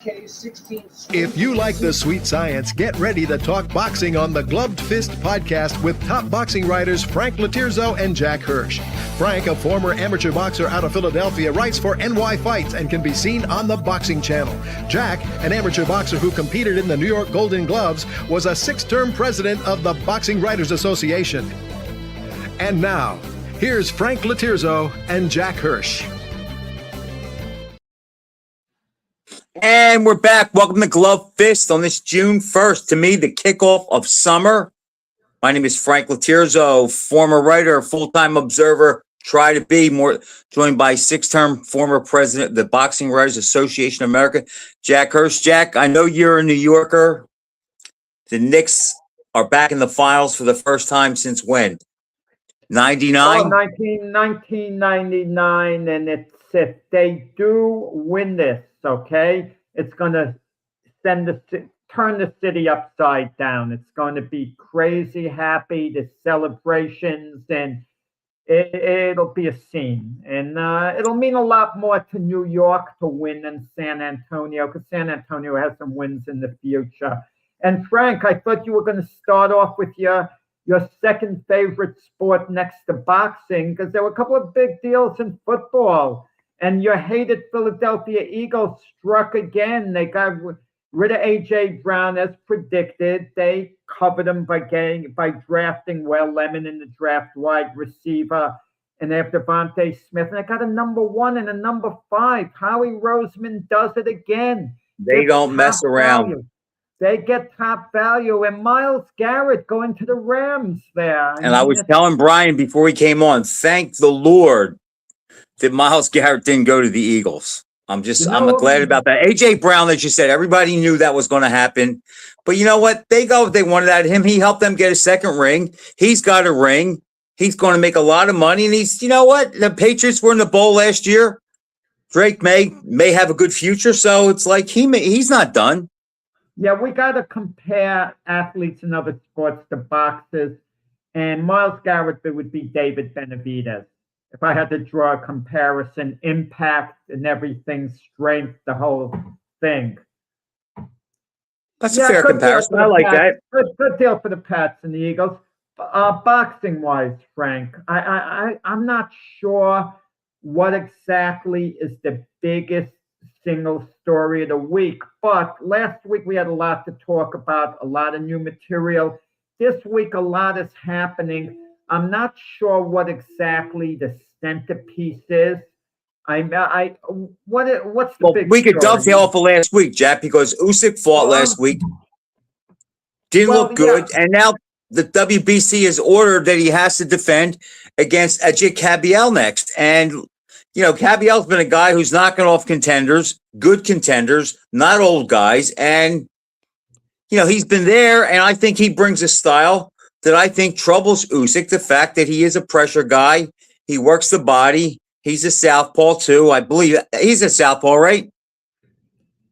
If you like the sweet science, get ready to talk boxing on the Gloved Fist podcast with top boxing writers Frank LOTIERZO and Jack Hirsch. Frank, a former amateur boxer out of Philadelphia, writes for NY Fights and can be seen on the Boxing Channel. Jack, an amateur boxer who competed in the New York Golden Gloves, was a 6-term president of the Boxing Writers Association. And now, here's Frank LOTIERZO and Jack Hirsch. And we're back. Welcome to Glove Fist on this June 1st. To me, the kickoff of summer. My name is Frank LOTIERZO, former writer, full-time observer, try to be more, joined by 6-term former president of the Boxing Writers Association of America, Jack Hirsch. Jack, I know you're a New Yorker. The Knicks are back in the finals for the first time since when? 99? 1999, and it's if they do win this, okay, it's going to turn the city upside down. It's going to be crazy happy, the celebrations, and it'll be a scene. And it'll mean a lot more to New York to win than San Antonio, because San Antonio has some wins in the future. And Frank, I thought you were going to start off with your second favorite sport next to boxing, because there were a couple of big deals in football. And your hated Philadelphia Eagles struck again. They got rid of A.J. Brown as predicted. They covered him by drafting Will Lemon in the draft wide receiver. And they have Devontae Smith. And they got a number 1 and a number 5. Howie Roseman does it again. They don't mess around. Value. They get top value. And Myles Garrett going to the Rams there. And I was telling Brian before he came on, thank the Lord that Myles Garrett didn't go to the Eagles. I'm glad about that. A.J. Brown, as you said, everybody knew that was going to happen. But you know what? They wanted out of him. He helped them get a second ring. He's got a ring. He's going to make a lot of money. And you know what? The Patriots were in the bowl last year. Drake may have a good future. So it's like he's not done. Yeah, we got to compare athletes in other sports to boxers. And Myles Garrett would be David Benavidez. If I had to draw a comparison, impact and everything, strength, the whole thing. That's a fair comparison. I like that. Good deal for the Pats and the Eagles. Boxing-wise, Frank, I'm not sure what exactly is the biggest single story of the week. But last week we had a lot to talk about, a lot of new material. This week a lot is happening. I'm not sure what exactly the centerpiece is. What's the big we could story? dovetail off of last week, Jack, because Usyk fought last week. Didn't look good. Yeah. And now the WBC has ordered that he has to defend against Ajit Kabiel next. And, you know, Kabiel's been a guy who's knocking off contenders, good contenders, not old guys. And, you know, he's been there, and I think he brings a style that I think troubles Usyk, the fact that he is a pressure guy. He works the body. He's a southpaw, too. I believe he's a southpaw, right?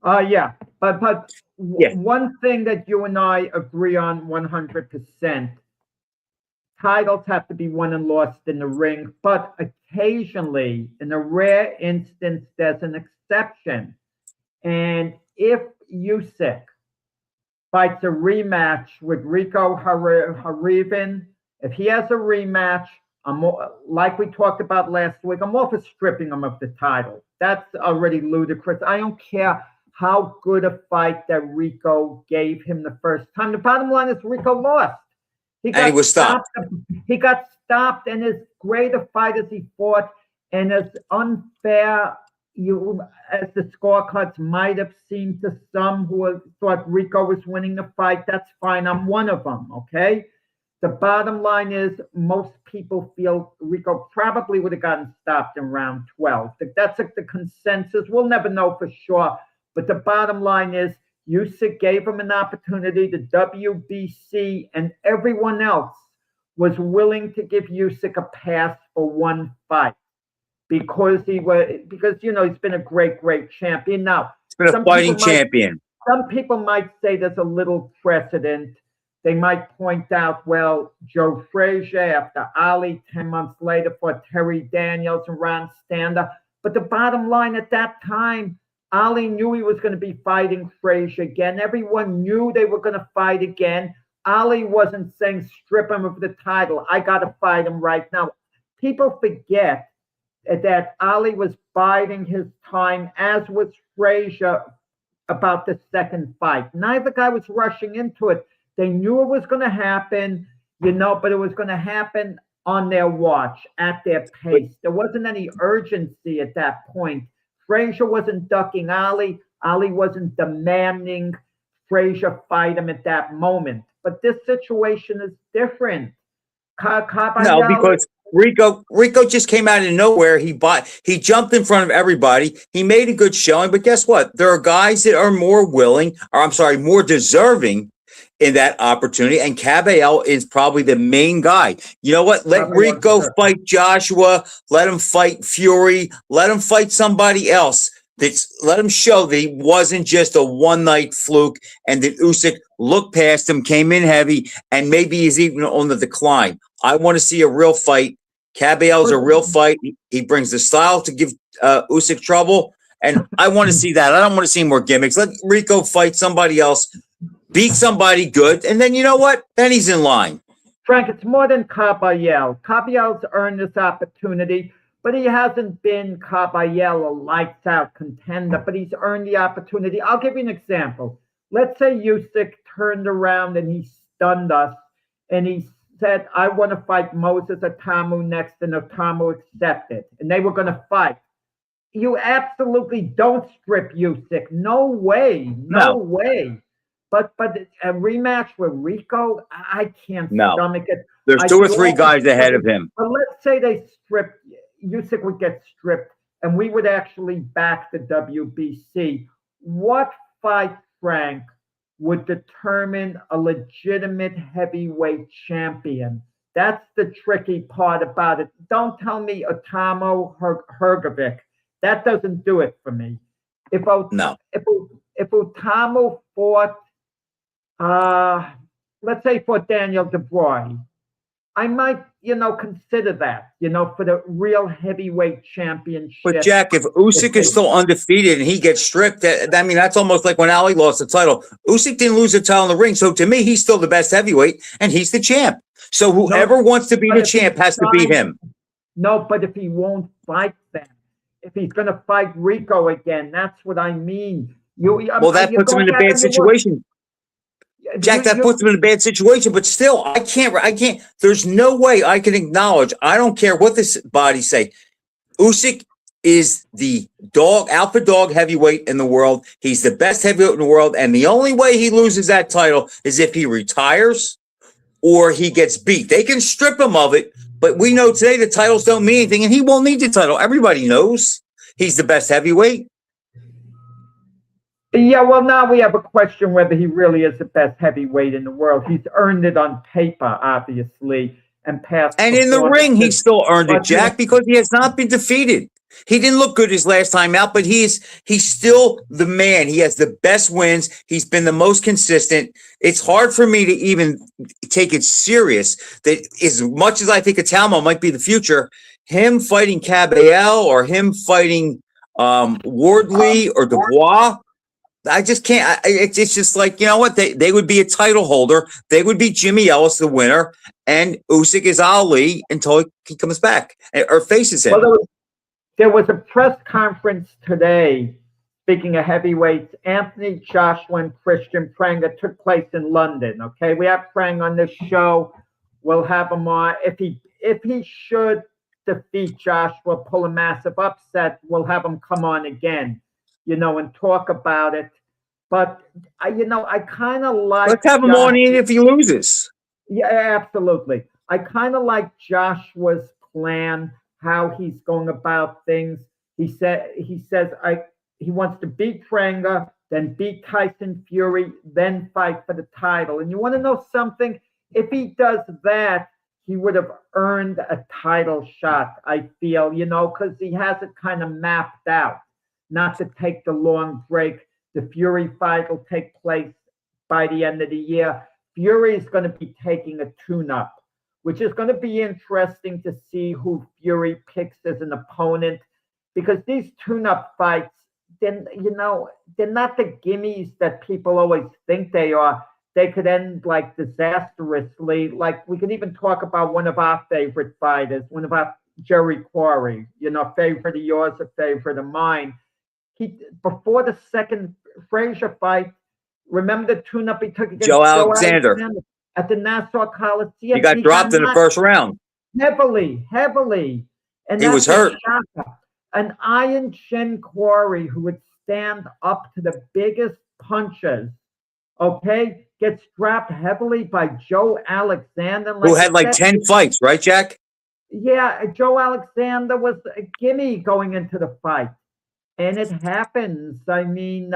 Yeah. But yeah. One thing that you and I agree on 100%, titles have to be won and lost in the ring, but occasionally, in a rare instance, there's an exception. And if Usyk fights a rematch with Rico Harivin, if he has a rematch, like we talked about last week, I'm all for stripping him of the title. That's already ludicrous. I don't care how good a fight that Rico gave him the first time. The bottom line is Rico lost. He was stopped. He got stopped, and as great a fight as he fought, and as unfair as the scorecards might have seemed to some who thought Rico was winning the fight, that's fine. I'm one of them, okay? The bottom line is most people feel Rico probably would have gotten stopped in round 12. That's like the consensus. We'll never know for sure. But the bottom line is Usyk gave him an opportunity. The WBC and everyone else was willing to give Usyk a pass for one fight. Because he's been a great champion. Now, he's been a fighting champion. Some people might say there's a little precedent. They might point out, well, Joe Frazier after Ali 10 months later fought Terry Daniels and Ron Stander. But the bottom line at that time, Ali knew he was going to be fighting Frazier again. Everyone knew they were going to fight again. Ali wasn't saying strip him of the title. I got to fight him right now. People forget that Ali was biding his time, as was Frazier about the second fight. Neither guy was rushing into it. They knew it was going to happen, but it was going to happen on their watch, at their pace. There wasn't any urgency at that point. Frazier wasn't ducking Ali. Ali wasn't demanding Frazier fight him at that moment. But this situation is different. No, because Rico just came out of nowhere. He jumped in front of everybody. He made a good showing, but guess what? There are guys that are more more deserving in that opportunity, and Caballel is probably the main guy. You know what? Let Rico fight Joshua. Let him fight Fury. Let him fight somebody else. Let him show that he wasn't just a one-night fluke, and that Usyk looked past him, came in heavy, and maybe he's even on the decline. I want to see a real fight. Caballel's a real fight. He brings the style to give Usyk trouble, and I want to see that. I don't want to see more gimmicks. Let Rico fight somebody else, beat somebody good, and then you know what? Then he's in line. Frank, it's more than Caballel. Caballel's earned this opportunity, but he hasn't been Caballel, a lights-out contender, but he's earned the opportunity. I'll give you an example. Let's say Usyk turned around and he stunned us, and he said, I want to fight Moses Atamu next, and Atamu accepted, and they were going to fight. You absolutely don't strip Usyk. No way. No way. But a rematch with Rico, I can't stomach it. There's two or three guys ahead of him. But let's say they strip, Usyk would get stripped, and we would actually back the WBC. What fight, Frank, would determine a legitimate heavyweight champion? That's the tricky part about it. Don't tell me Atamu Hrgovic. That doesn't do it for me. If Atamu fought, let's say fought Daniel Dubois, I might, consider that, for the real heavyweight championship. But Jack, if Usyk is still undefeated and he gets stripped, that's almost like when Ali lost the title. Usyk didn't lose the title in the ring, so to me, he's still the best heavyweight, and he's the champ. So whoever wants to be the champ has to beat him. No, but if he won't fight them, if he's going to fight Rico again, that's what I mean. That puts him in a bad situation. Jack, that puts him in a bad situation, but still, I can't, there's no way I can acknowledge, I don't care what this body say. Usyk is the alpha dog heavyweight in the world. He's the best heavyweight in the world, and the only way he loses that title is if he retires or he gets beat. They can strip him of it, but we know today the titles don't mean anything, and he won't need the title. Everybody knows he's the best heavyweight. Yeah, well, now we have a question whether he really is the best heavyweight in the world. He's earned it on paper, obviously, and passed. And in the ring, he still earned it, Jack, because he has not been defeated. He didn't look good his last time out, but he's still the man. He has the best wins. He's been the most consistent. It's hard for me to even take it serious that as much as I think Atamu might be the future, him fighting Caballel or him fighting Wardley or Dubois, I just can't. It's just like, you know what? They would be a title holder. They would be Jimmy Ellis, the winner, and Usyk is Ali until he comes back or faces him. Well, there was a press conference today, speaking of heavyweights. Anthony Joshua and Christian Pranga took place in London. Okay, we have Prang on this show. We'll have him on. If he should defeat Joshua, pull a massive upset, we'll have him come on again, and talk about it. But I kind of like. Let's have him on even if he loses. Yeah, absolutely. I kind of like Joshua's plan, how he's going about things. He says he wants to beat Pranga, then beat Tyson Fury, then fight for the title. And you want to know something? If he does that, he would have earned a title shot, I feel, because he has it kind of mapped out. Not to take the long break. The Fury fight will take place by the end of the year. Fury is going to be taking a tune-up, which is going to be interesting to see who Fury picks as an opponent, because these tune-up fights, then they're not the gimmies that people always think they are. They could end like disastrously. Like we could even talk about one of our favorite fighters, one of our Jerry Quarry, favorite of yours, a favorite of mine. Before the second Frazier fight, remember the tune-up he took against Joe Alexander at the Nassau Coliseum? He got dropped in the first round. Heavily. And he was hurt. An Iron Chin Quarry who would stand up to the biggest punches, okay, gets dropped heavily by Joe Alexander. Who had like 10 fights, right, Jack? Yeah, Joe Alexander was a gimme going into the fight. And it happens. I mean,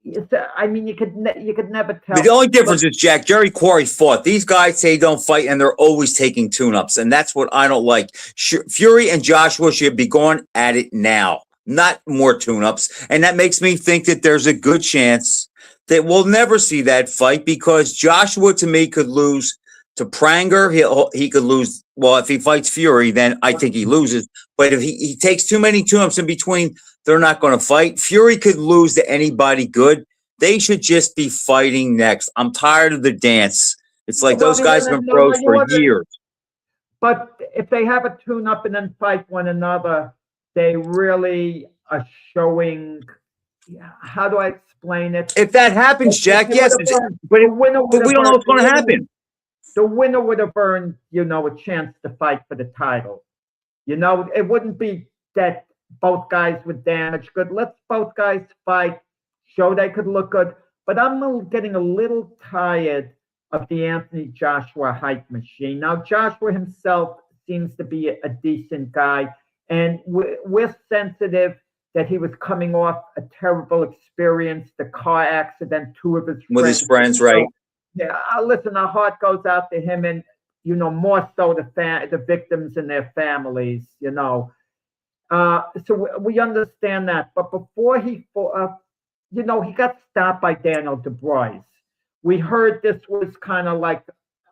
you could never tell. But the only difference is, Jack, Jerry Quarry fought. These guys say don't fight, and they're always taking tune-ups, and that's what I don't like. Fury and Joshua should be going at it now, not more tune-ups, and that makes me think that there's a good chance that we'll never see that fight because Joshua, to me, could lose to Pranger. He could lose. Well, if he fights Fury, then I think he loses. But if he takes too many tune-ups in between, they're not going to fight. Fury could lose to anybody good. They should just be fighting next. I'm tired of the dance. It's like those guys have been pros for years. But if they have a tune-up and then fight one another, they really are showing. How do I explain it? If that happens, Jack, yes. But we don't know what's going to happen. The winner would have earned, a chance to fight for the title. It wouldn't be that both guys would damage good. Let's both guys fight, show they could look good. But I'm getting a little tired of the Anthony Joshua hype machine. Now, Joshua himself seems to be a decent guy, and we're sensitive that he was coming off a terrible experience, the car accident, two of his friends. With his friends, right? Yeah, listen, our heart goes out to him and, more so the victims and their families, So we understand that. But before he fought, he got stopped by Daniel Dubois. We heard this was kind of like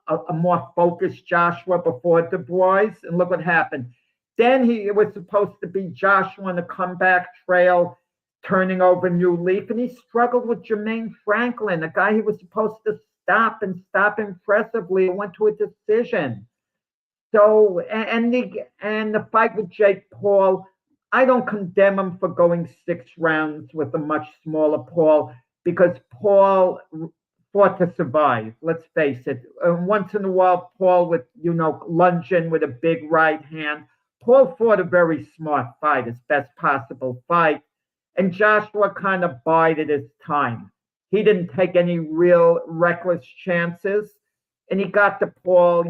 a more focused Joshua before Dubois, and look what happened. Then it was supposed to be Joshua on the comeback trail, turning over a new leaf, and he struggled with Jermaine Franklin, a guy he was supposed to stop impressively, and went to a decision. So, and the fight with Jake Paul, I don't condemn him for going 6 rounds with a much smaller Paul, because Paul fought to survive. Let's face it. Once in a while, Paul would, lunge in with a big right hand. Paul fought a very smart fight, his best possible fight, and Joshua kind of bided his time. He didn't take any real reckless chances, and he got to Paul,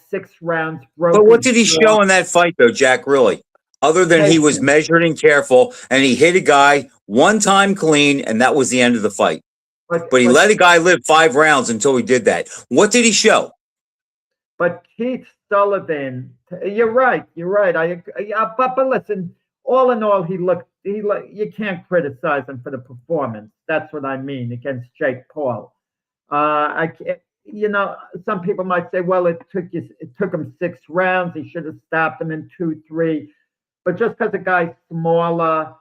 6 rounds. But what did he show in that fight, though, Jack, really? Other than he was measured and careful, and he hit a guy one time clean, and that was the end of the fight. But he let a guy live 5 rounds until he did that. What did he show? But Keith Sullivan, you're right. But listen, all in all, you can't criticize him for the performance. That's what I mean against Jake Paul. Some people might say, well, it took him 6 rounds. He should have stopped him in 2, 3. But just because a guy's smaller,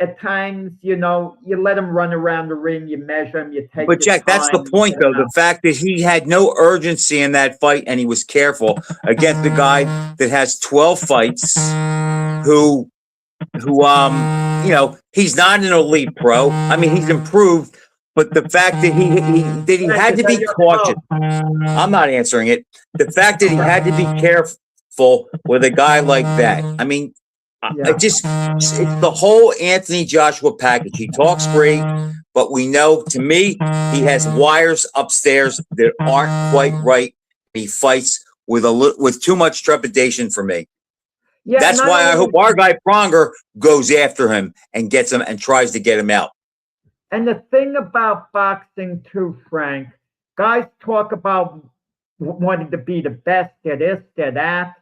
at times, you let him run around the ring, you measure him, you take. But Jack, that's the point, though. The fact that he had no urgency in that fight, and he was careful against the guy that has 12 fights, who he's not an elite pro. I mean, he's improved, but the fact that he had to be cautious. I'm not answering it. The fact that he had to be careful with a guy like that. I mean, it's the whole Anthony Joshua package. He talks great, but we know, to me, he has wires upstairs that aren't quite right. He fights with too much trepidation for me. Yeah, that's why I hope our guy Pronger goes after him and gets him and tries to get him out. And the thing about boxing too, Frank, guys talk about wanting to be the best, they're this, they're that.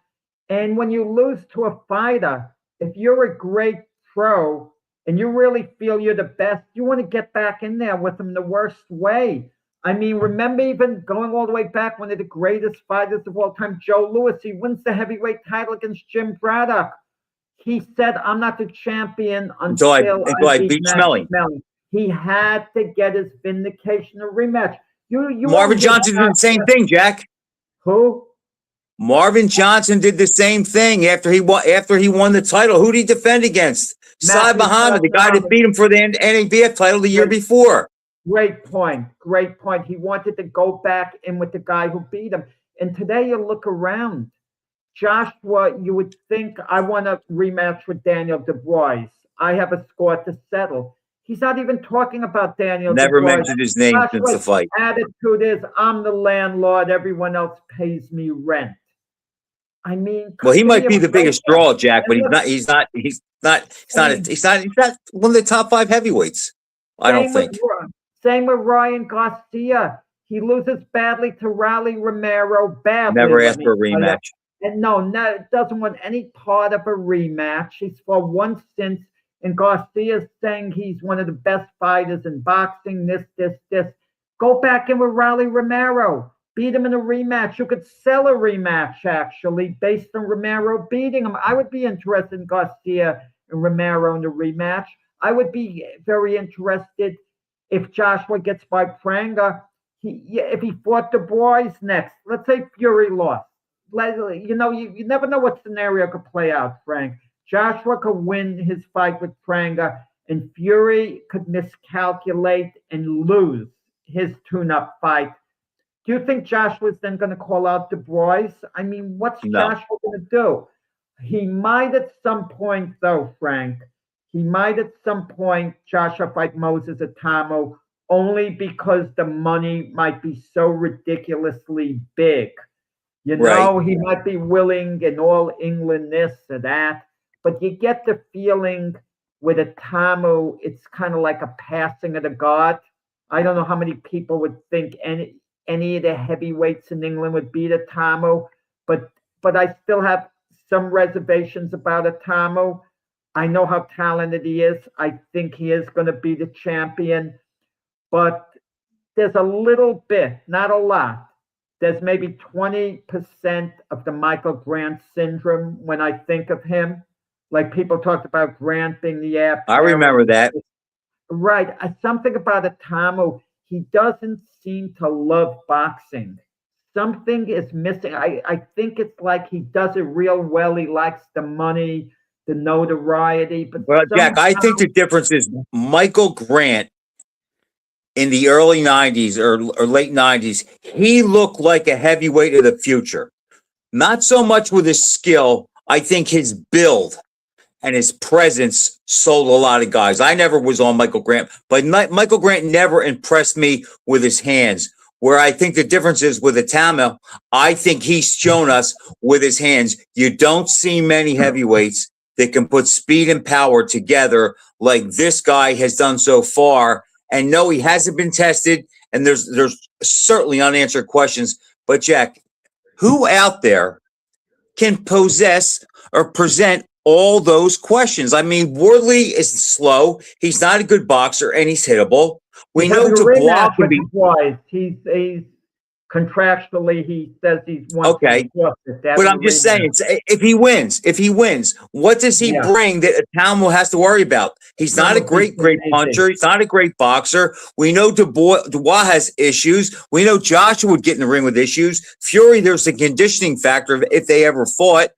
And when you lose to a fighter, if you're a great pro and you really feel you're the best, you want to get back in there with them the worst way. I mean, remember even going all the way back, one of the greatest fighters of all time, Joe Louis, he wins the heavyweight title against Jim Braddock. He said, "I'm not the champion until until I beat beat Matt Smelling. Smelling." He had to get his vindication of rematch. You Marvin won't hear Johnson did the same thing, Jack. Who? Marvin Johnson did the same thing after he won the title. Who did he defend against? Sai Matthew Muhammad, the guy that Muhammad. beat him for the NABF title the year before. Great point. Great point. He wanted to go back in with the guy who beat him. And today you look around. Joshua, you would think, I want a rematch with Daniel Dubois. I have a score to settle. He's not even talking about Daniel Never Dubois. mentioned his name since the fight. Attitude is, I'm the landlord. Everyone else pays me rent. I mean, well, he might be the biggest draw, Jack, but he's not one of the top 5 heavyweights. I don't think. Same with Ryan Garcia. He loses badly to Raleigh Romero. Badly. Never asked for a rematch. And no, doesn't want any part of a rematch. He's for one stint, and Garcia's saying he's one of the best fighters in boxing. This. Go back in with Raleigh Romero. Beat him in a rematch. You could sell a rematch, actually, based on Romero beating him. I would be interested in Garcia and Romero in the rematch. I would be very interested if Joshua gets by Pranga. If he fought Dubois next. Let's say Fury lost. You never know what scenario could play out, Frank. Joshua could win his fight with Pranga, and Fury could miscalculate and lose his tune-up fight. Do you think Joshua's then going to call out Dubois? I mean, what's Joshua going to do? He might at some point, though, Frank. He might at some point Joshua fight Moses Atamo only because the money might be so ridiculously big. He might be willing in all England this or that. But you get the feeling with Atamo, it's kind of like a passing of the guard. I don't know how many people would think any of the heavyweights in England would beat Atamo, but I still have some reservations about Atamo. I know how talented he is. I think he is going to be the champion, but there's a little bit, not a lot. There's maybe 20% of the Michael Grant syndrome when I think of him. Like people talked about Grant being the app. I remember that. Right. Something about Atamo. He doesn't seem to love boxing. Something is missing. I think it's like he does it real well. He likes the money, the notoriety. But Jack, I think the difference is Michael Grant in the early 90s or late 90s, he looked like a heavyweight of the future. Not so much with his skill. I think his build and his presence sold a lot of guys. I never was on Michael Grant, but Michael Grant never impressed me with his hands. Where I think the difference is with Atamo, I think he's shown us with his hands. You don't see many heavyweights that can put speed and power together like this guy has done so far. And no, he hasn't been tested, and there's certainly unanswered questions. But Jack, who out there can possess or present all those questions? I mean, Wardley is slow. He's not a good boxer, and he's hittable. We know Dubois can be. He's contractually, he says he's one. Okay, but I'm just saying, if he wins, what does he bring that Atamo has to worry about? He's not a great puncher. He's not a great boxer. We know Dubois has issues. We know Joshua would get in the ring with issues. Fury, there's a conditioning factor if they ever fought.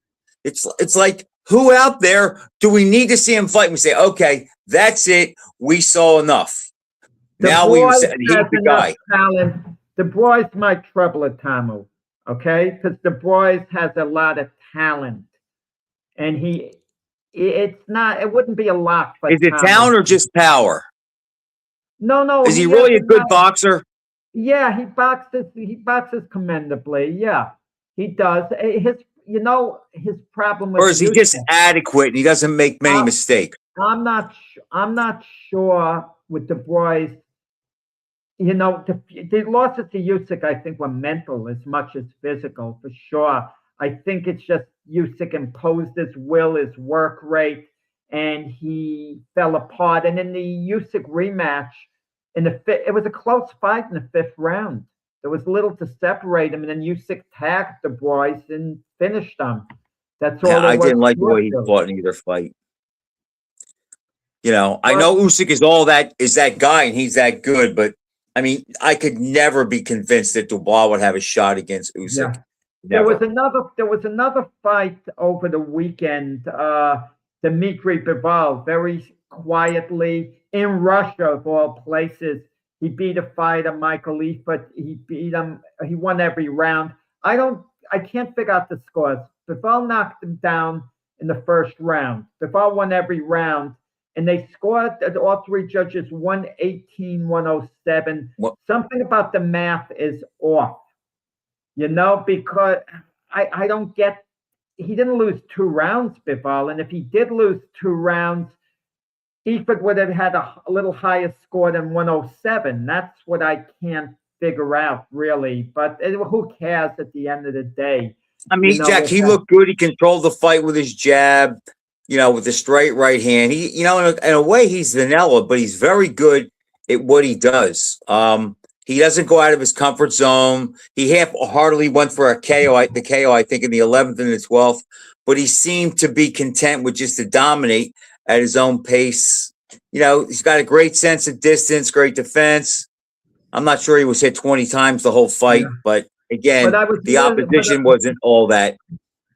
It's like, who out there do we need to see him fight? And we say, okay, that's it. We saw enough. Now he's the guy. Dubois might trouble Atamo, okay? Because Dubois has a lot of talent, and it wouldn't be a lock for Is it talent or just power? No. Is he really a good boxer? Yeah, he boxes commendably. Yeah, he does. His problem with, or is he just adequate and he doesn't make many mistakes? I'm not sure with Dubois. The losses to Usyk, I think, were mental as much as physical, for sure. I think it's just Usyk imposed his will, his work rate, and he fell apart. And in the Usyk rematch, it was a close fight in the 5th round. There was little to separate him, and then Usyk tagged Dubois and finished him. That's all Yeah, there I was didn't like the to way it, he Billy. fought in either fight. You know, I But know Usyk is that guy and he's that good, but I mean, I could never be convinced that Dubois would have a shot against Usyk. yeah, Never. there was another fight over the weekend. Dmitry Bivol, very quietly in Russia of all places. He beat a fighter, Michael Eifert. He beat him. He won every round. I can't figure out the scores. Bivol knocked him down in the first round. Bivol won every round, and they scored. All three judges 118, 107. What? Something about the math is off. Because I don't get, he didn't lose 2 rounds, Bivol, and if he did lose 2 rounds, Eifert would have had a little higher score than 107. That's what I can't figure out, really. But who cares at the end of the day? I mean, Jack, he looked good. He controlled the fight with his jab, with the straight right hand. In a way, he's vanilla, but he's very good at what he does. He doesn't go out of his comfort zone. He half-heartedly went for a KO, the KO, I think, in the 11th and the 12th, but he seemed to be content with just to dominate at his own pace. He's got a great sense of distance, great defense. I'm not sure he was hit 20 times the whole fight, but again, the opposition wasn't all that.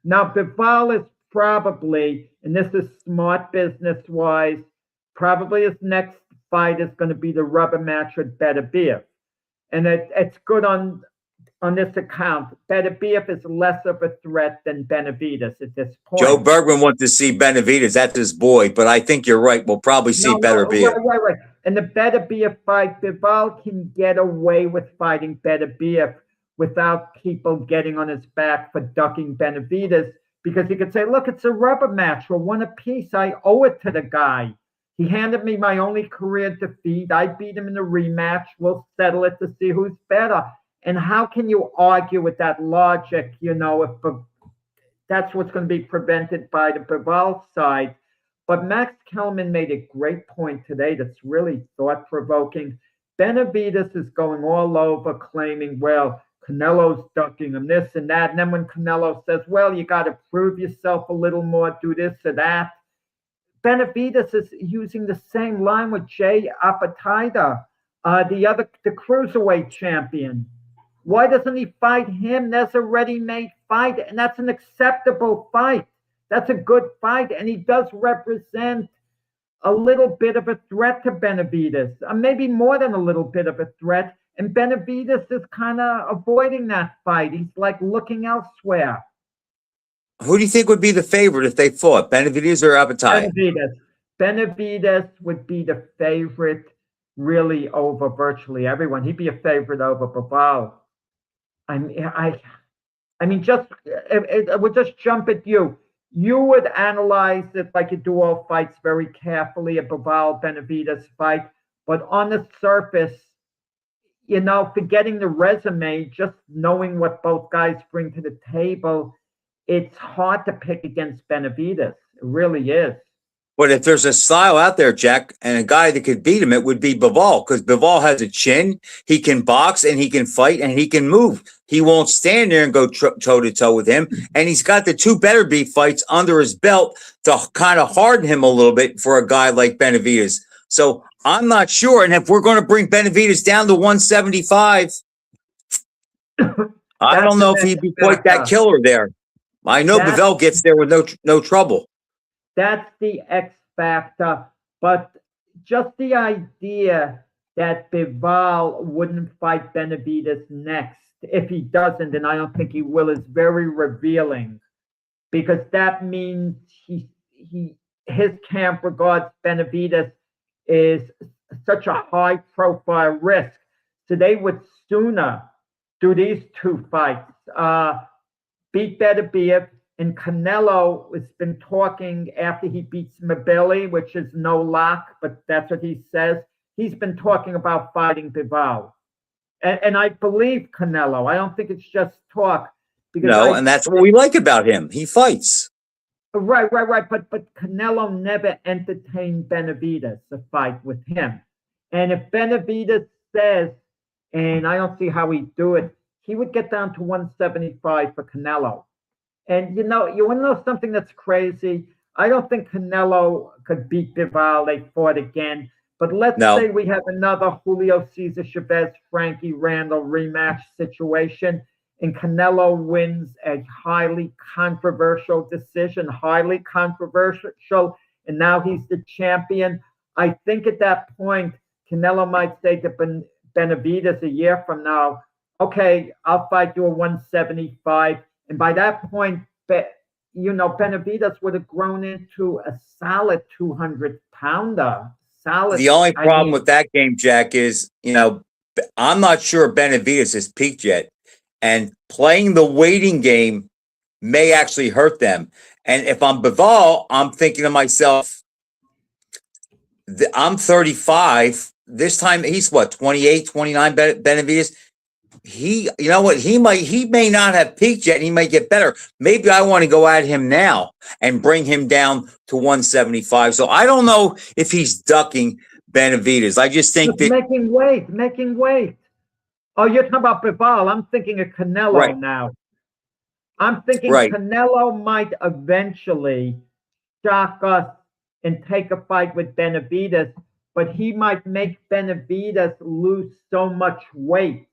Now, Bivol is probably, and this is smart business-wise, probably his next fight is going to be the rubber match with Beterbiev. And it's good on this account. Beterbiev is less of a threat than Benavidez at this point. Joe Bergman wants to see Benavidez. That's his boy, but I think you're right. We'll probably see Beterbiev. Right. And the Beterbiev fight, Bivol can get away with fighting Beterbiev without people getting on his back for ducking Benavidez, because he could say, look, it's a rubber match. We're one apiece. I owe it to the guy. He handed me my only career defeat. I beat him in the rematch. We'll settle it to see who's better. And how can you argue with that logic, if that's what's going to be prevented by the Bivol side? But Max Kellerman made a great point today that's really thought-provoking. Benavidez is going all over claiming, well, Canelo's ducking him this and that. And then when Canelo says, well, you got to prove yourself a little more, do this or that. Benavidez is using the same line with Jay Apatida, the cruiserweight champion. Why doesn't he fight him? There's a ready-made fight, and that's an acceptable fight. That's a good fight, and he does represent a little bit of a threat to Benavidez, maybe more than a little bit of a threat. And Benavidez is kind of avoiding that fight. He's like looking elsewhere. Who do you think would be the favorite if they fought, Benavidez or Apatida? Benavidez would be the favorite, really, over virtually everyone. He'd be a favorite over Bivol. I mean, we'll just jump at you. You would analyze it like you do all fights very carefully, a Bivol-Benavidez fight, but on the surface, forgetting the resume, just knowing what both guys bring to the table, it's hard to pick against Benavidez. It really is. But if there's a style out there, Jack, and a guy that could beat him, it would be Bivol, because Bivol has a chin. He can box and he can fight and he can move. He won't stand there and go toe-to-toe with him. And he's got the 2 Beterbiev fights under his belt to kind of harden him a little bit for a guy like Benavidez. So I'm not sure. And if we're going to bring Benavidez down to 175, I don't know if he'd be quite that killer there. I know Bivol gets there with no trouble. That's the X factor. But just the idea that Bivol wouldn't fight Benavidez next, if he doesn't, and I don't think he will, is very revealing, because that means his camp regards Benavidez is such a high-profile risk. So they would sooner do these 2 fights, beat Beterbiev. And Canelo has been talking after he beats Mabili, which is no lock, but that's what he says. He's been talking about fighting Bivol. And I believe Canelo. I don't think it's just talk. And that's what we like about him. He fights. Right. But Canelo never entertained Benavidez to fight with him. And if Benavidez says, and I don't see how he'd do it, he would get down to 175 for Canelo. And you want to know something that's crazy? I don't think Canelo could beat Bivol. They fought again. But let's say No, we have another Julio Cesar Chavez, Frankie Randall rematch situation, and Canelo wins a highly controversial decision, highly controversial, and now he's the champion. I think at that point, Canelo might say to Benavidez a year from now, okay, I'll fight you at 175. And by that point, Benavidez would have grown into a solid 200 pounder. Solid. the only I problem mean, with that game, Jack, is I'm not sure Benavidez has peaked yet, and playing the waiting game may actually hurt them. And if I'm Bivol, I'm thinking to myself, I'm 35. This time he's what, 28, 29, Benavidez. You know what? He may not have peaked yet. And he might get better. Maybe I want to go at him now and bring him down to 175. So I don't know if he's ducking Benavidez. I just think that making weight. Oh, you're talking about Bivol. I'm thinking of Canelo right, now. I'm thinking right. Canelo might eventually shock us and take a fight with Benavidez, but he might make Benavidez lose so much weight.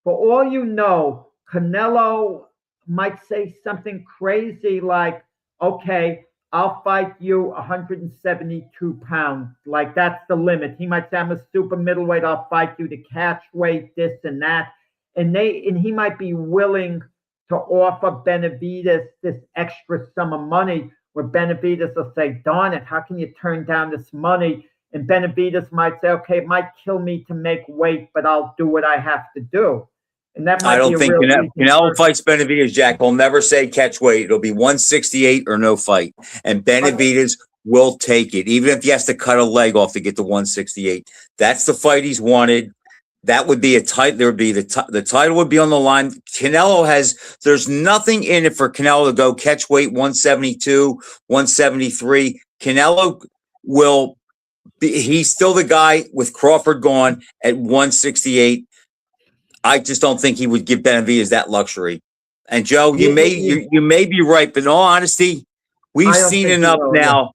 For all you know, Canelo might say something crazy like, okay, I'll fight you 172 pounds. Like that's the limit. He might say, I'm a super middleweight. I'll fight you to catch weight, this and that. And he might be willing to offer Benavidez this extra sum of money where Benavidez will say, darn it, how can you turn down this money? And Benavidez might say, okay, it might kill me to make weight, but I'll do what I have to do. And that might I be don't a think real Canelo fights Benavidez, Jack. He'll never say catch weight. It'll be 168 or no fight. And Benavidez will take it, even if he has to cut a leg off to get to 168. That's the fight he's wanted. That would be a tight. There would be the title would be on the line. There's nothing in it for Canelo to go catch weight 172, 173. Canelo will be, he's still the guy with Crawford gone at 168. I just don't think he would give Benavidez that luxury. And Joe, you may be right, but in all honesty, we've seen enough now.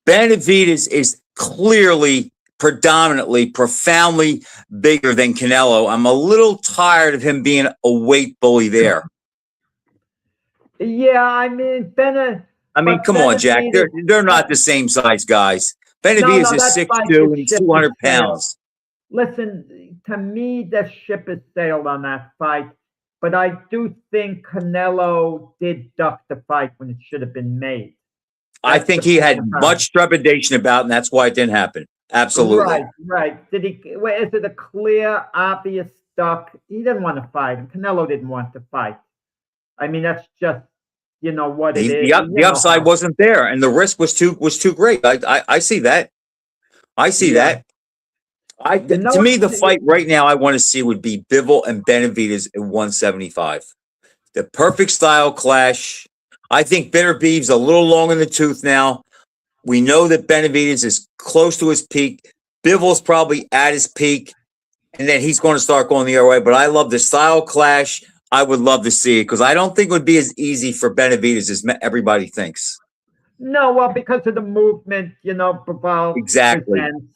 Benavidez is clearly, predominantly, profoundly bigger than Canelo. I'm a little tired of him being a weight bully there. Yeah, I mean, come on, Jack. They're not the same size guys. Benavidez is 6'2" and 200 pounds. Listen, to me, the ship has sailed on that fight, but I do think Canelo did duck the fight when it should have been made. I think he had much trepidation about it, and that's why it didn't happen. Absolutely. Right. Is it a clear, obvious duck? He didn't want to fight, and Canelo didn't want to fight. I mean, that's just, what it is. The upside wasn't there, and the risk was too great. I see that. I see that. To me, the fight right now I want to see would be Bivol and Benavidez at 175. The perfect style clash. I think Bitter Beef's a little long in the tooth now. We know that Benavidez is close to his peak. Bivol's probably at his peak, and then he's going to start going the other way. But I love the style clash. I would love to see it because I don't think it would be as easy for Benavidez as everybody thinks. No, well, because of the movement, Bivol exactly. And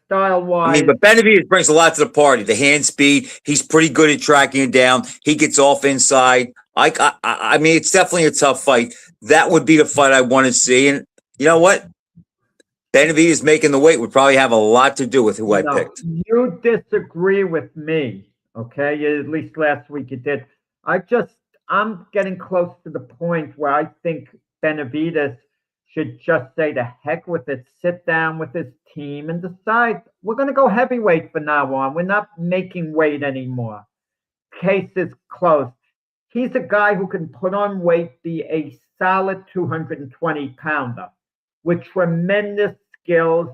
style-wise. I mean, but Benavidez brings a lot to the party. The hand speed, he's pretty good at tracking it down. He gets off inside. I mean, it's definitely a tough fight. That would be the fight I want to see. And you know what? Benavidez making the weight would probably have a lot to do with who I picked. You disagree with me, okay? At least last week you did. I'm getting close to the point where I think Benavidez should just say to heck with it, sit down with his team and decide we're going to go heavyweight from now on. We're not making weight anymore. Case is closed. He's a guy who can put on weight, be a solid 220 pounder with tremendous skills,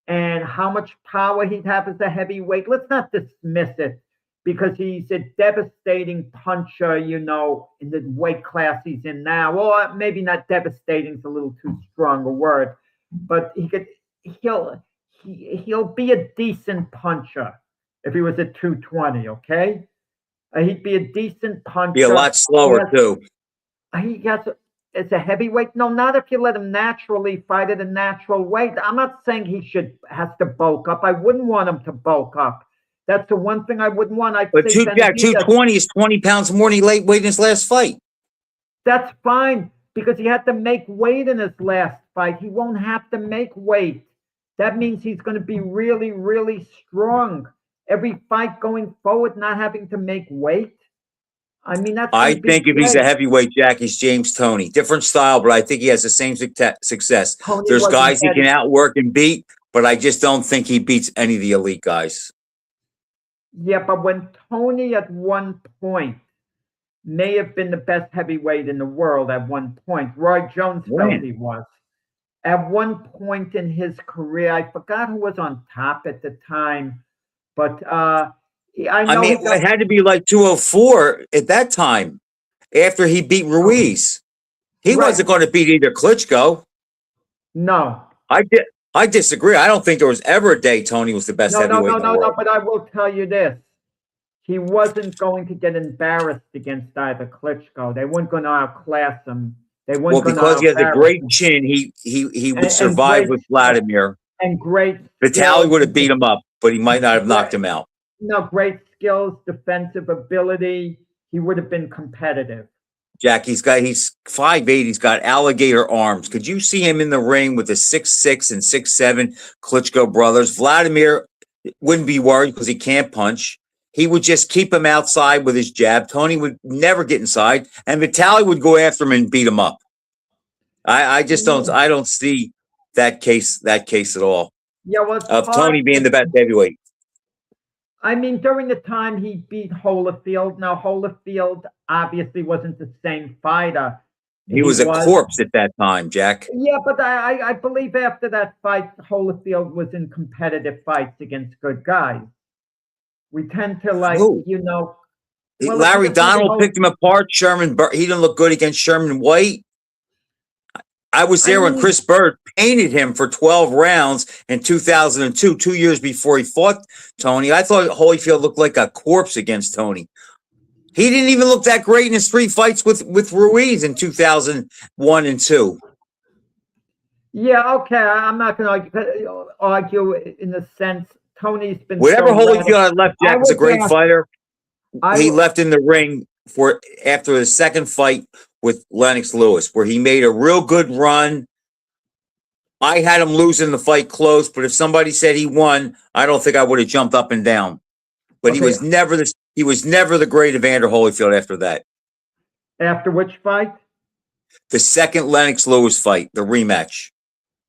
and how much power he'd have as a heavyweight. Let's not dismiss it because he's a devastating puncher, in the weight class he's in now. Or maybe not devastating is a little too strong a word, but he'll be a decent puncher if he was at 220, okay? He'd be a decent puncher. Be a lot slower too. he gets it's a heavyweight. No, not if you let him naturally fight at a natural weight. I'm not saying he has to bulk up. I wouldn't want him to bulk up. That's the one thing I wouldn't want. I'd But say Benavidez, 220 is 20 pounds more than he weight in his last fight. that's fine because he had to make weight in his last fight. He won't have to make weight. That means he's going to be really, really strong. Every fight going forward, not having to make weight. I mean, that's. I gonna be think if he's a great. heavyweight, Jack, he's James Toney. Different style, but I think he has the same success. Toney There's wasn't guys he that- can outwork and beat, but I just don't think he beats any of the elite guys. Yeah, but when Tony at one point may have been the best heavyweight in the world at one point, Roy Jones felt When? he was. At one point in his career, I forgot who was on top at the time, but I know mean, it had to be like 204 at that time after he beat Ruiz. He Right. wasn't going to beat either Klitschko. no. I disagree. I don't think there was ever a day Tony was the best No, heavyweight in the world. but I will tell you this. He wasn't going to get embarrassed against either Klitschko. They weren't going to outclass him. They weren't Well, going because he has a embarrass great him. chin, he would And survive great with skill. Vladimir. And great Vitaly skills. would have beat him up, but he might not have knocked him out. No, great skills, defensive ability. He would have been competitive. Jack, he's 5'8", he's got alligator arms. Could you see him in the ring with the 6'6" and 6'7" Klitschko brothers? Vladimir wouldn't be worried because he can't punch. He would just keep him outside with his jab. Tony would never get inside, and Vitaly would go after him and beat him up. I just don't see that case at all. Yeah, well, it's Of hard Tony being the best heavyweight. I mean, during the time he beat Holyfield. Now, Holyfield obviously wasn't the same fighter. He was a corpse at that time, Jack. Yeah, but I believe after that fight, Holyfield was in competitive fights against good guys. We tend to Who? Well, Larry if you Donald picked him apart. He didn't look good against Sherman White. I was there when Chris Bird painted him for 12 rounds in 2002, 2 years before he fought Tony. I thought Holyfield looked like a corpse against Tony. He didn't even look that great in his 3 fights with Ruiz in 2001 and 2. Yeah, okay. I'm not going to argue in the sense Tony's been. Whatever so Holyfield had left, Jack was a great fighter. He left in the ring after the second fight with Lennox Lewis, where he made a real good run. I had him losing the fight close, but if somebody said he won, I don't think I would have jumped up and down. But Okay. he was never the great Evander Holyfield after that. After which fight? The second Lennox Lewis fight, the rematch.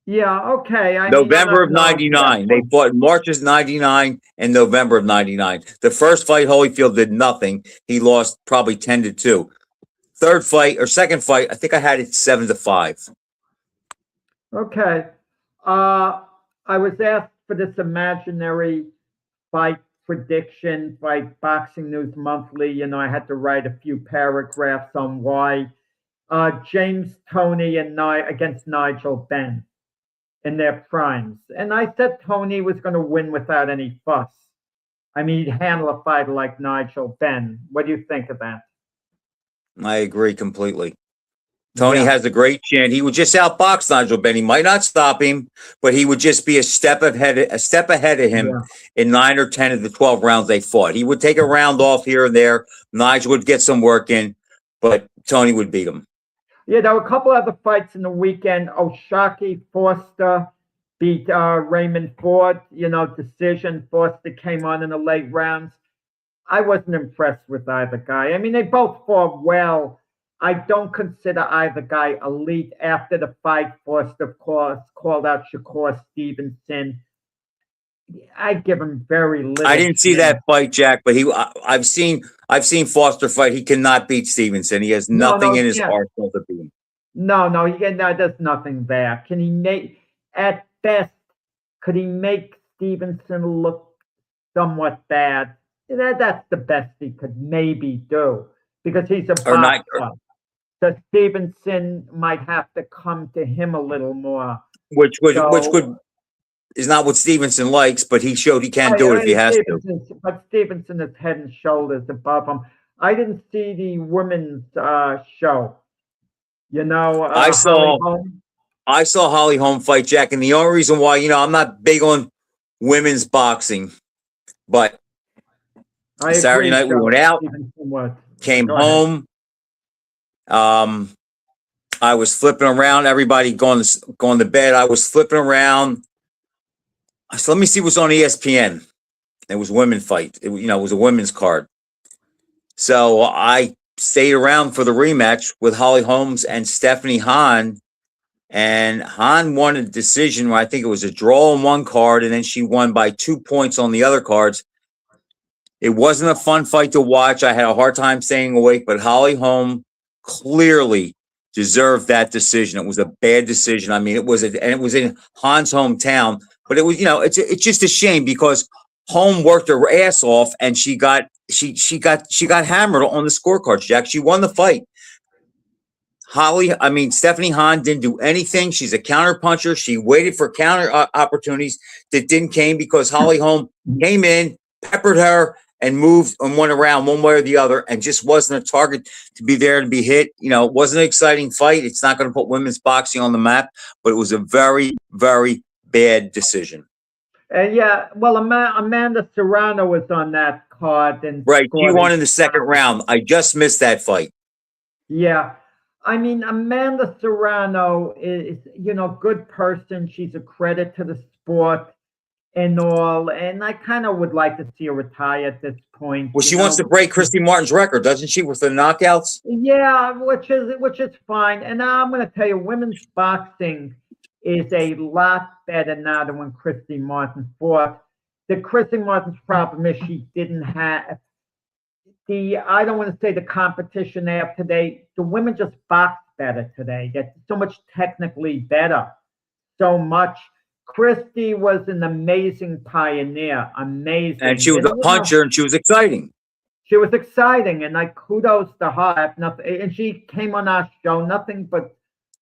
Yeah, okay. November of 99. They fought in March of 99 and November of 99. The first fight, Holyfield did nothing. He lost probably 10-2. Second fight, I think I had it 7-5. Okay. I was asked for this imaginary fight prediction by Boxing News Monthly. I had to write a few paragraphs on why James Toney against Nigel Benn in their primes. And I said Toney was going to win without any fuss. I mean, he'd handle a fighter like Nigel Benn. What do you think of that? I agree completely. Tony has a great chin. He would just outbox Nigel Benn. He might not stop him, but he would just be a step ahead of him in 9 or 10 of the 12 rounds they fought. He would take a round off here and there. Nigel would get some work in, but Tony would beat him. Yeah, there were a couple other fights in the weekend. O'Shaquie Foster beat Raymond Ford, decision. Foster came on in the late rounds. I wasn't impressed with either guy. I mean, they both fought well. I don't consider either guy elite. After the fight, Foster, of course, called out Shakur Stevenson. I give him very little. I didn't see that fight, Jack, but I've seen Foster fight. He cannot beat Stevenson. He has nothing in his arsenal to beat him. No, there's nothing there. Can he make, at best, could he make Stevenson look somewhat bad? That's the best he could maybe do because he's a boxer. So Stevenson might have to come to him a little more. Which is not what Stevenson likes, but he showed he can do it if he has to. But Stevenson is head and shoulders above him. I didn't see the women's show. You know, I Holly saw Holm. I saw Holly Holm fight, Jack, and the only reason why, I'm not big on women's boxing, but I Saturday agree, night we Joe. went out, Even somewhat. came Go ahead. home. I was flipping around. Everybody going to bed. I was flipping around. I said, let me see what's on ESPN. It was women fight. It was a women's card. So I stayed around for the rematch with Holly Holmes and Stephanie Hahn. And Hahn won a decision where I think it was a draw on one card, and then she won by 2 points on the other cards. It wasn't a fun fight to watch. I had a hard time staying awake, but Holly Holm clearly deserved that decision. It was a bad decision. I mean, and it was in Hahn's hometown, but it was, it's just a shame because Holm worked her ass off and she got hammered on the scorecards, Jack. She won the fight. Stephanie Hahn didn't do anything. She's a counter puncher. She waited for counter opportunities that didn't came because Holly Holm came in, peppered her, and moved and went around one way or the other and just wasn't a target to be there to be hit. It wasn't an exciting fight. It's not going to put women's boxing on the map, but it was a very, very bad decision. Yeah, well, Amanda Serrano was on that card. Right, she won in the second round. I just missed that fight. Yeah. I mean, Amanda Serrano is, good person. She's a credit to the sport and all. And I kind of would like to see her retire at this point. Well, she wants to break Christy Martin's record, doesn't she, with the knockouts? Yeah, which is fine. And I'm going to tell you, women's boxing is a lot better now than when Christy Martin fought. The Christy Martin's problem is she didn't have I don't want to say the competition they have today. The women just box better today. They're so much technically better. So much. Christy was an amazing pioneer. Amazing. And she was a puncher and she was exciting. She was exciting. And kudos to her. And she came on our show. Nothing but